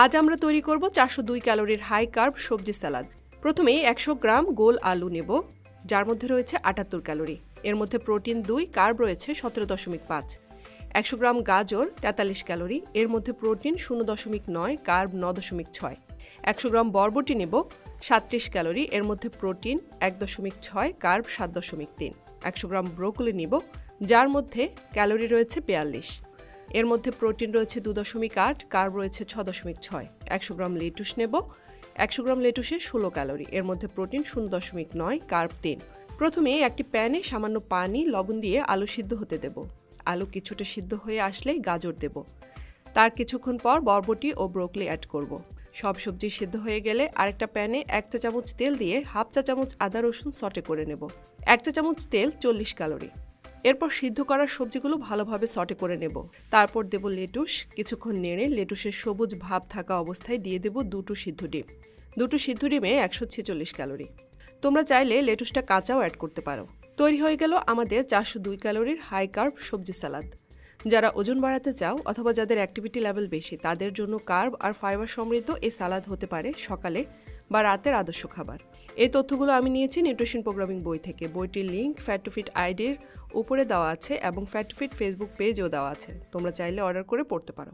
আজ আমরা তৈরি করব 402 ক্যালোরির হাই কার্ব সবজি স্যালাদ। প্রথমেই 100 গ্রাম গোল আলু নেব, যার মধ্যে রয়েছে 78 ক্যালোরি। এর মধ্যে প্রোটিন 2, কার্ব রয়েছে 17.5। 100 গ্রাম গাজর 43 ক্যালোরি, এর মধ্যে প্রোটিন 0.9, কার্ব 9.6। 100 গ্রাম বরবটি নেব, 37 ক্যালোরি, এর মধ্যে প্রোটিন 1.6, কার্ব 7.3। 100 গ্রাম ব্রোকলি নিব, যার মধ্যে ক্যালোরি রয়েছে 42। এর মধ্যে প্রোটিন রয়েছে 2.8, কার্ব রয়েছে 6.6। 100 গ্রাম লেটুস নেব, 100 গ্রাম লেটুসে 16 ক্যালোরি, এর মধ্যে প্রোটিন 0.9, কার্ব 3। প্রথমে একটি প্যানে সামান্য পানি লবণ দিয়ে আলু সিদ্ধ হতে দেব। আলু কিছুটা সিদ্ধ হয়ে আসলেই গাজর দেব। তার কিছুক্ষণ পর বরবটি ও ব্রোকলি অ্যাড করব। সব সবজি সিদ্ধ হয়ে গেলে আরেকটা প্যানে 1 চা চামচ তেল দিয়ে হাফ চা চামচ আদা রসুন সটে করে নেব। 1 চা চামচ তেল 40 ক্যালোরি। এরপর সিদ্ধ করার সবজিগুলো ভালোভাবে সটে করে নেব। তারপর দেব লেটুস, কিছুক্ষণ নেড়ে লেটুসের সবুজ ভাব থাকা অবস্থায় দিয়ে দেব 2টো সিদ্ধ ডিম। 2টো সিদ্ধ ডিমে 146 ক্যালোরি। তোমরা চাইলে লেটুসটা কাঁচাও অ্যাড করতে পারো। তৈরি হয়ে গেল আমাদের 402 ক্যালোরির হাই কার্ব সবজি স্যালাদ। যারা ওজন বাড়াতে চাও অথবা যাদের অ্যাক্টিভিটি লেভেল বেশি, তাদের জন্য কার্ব আর ফাইবার সমৃদ্ধ এই সালাদ হতে পারে সকালে বা রাতের আদর্শ খাবার। এই তথ্যগুলো আমি নিয়েছি নিউট্রিশন প্রোগ্রামিং বই থেকে। বইটির লিঙ্ক ফ্যাট টু ফিট আইডির উপরে দেওয়া আছে এবং ফ্যাট টু ফিট ফেসবুক পেজেও দেওয়া আছে। তোমরা চাইলে অর্ডার করে পড়তে পারো।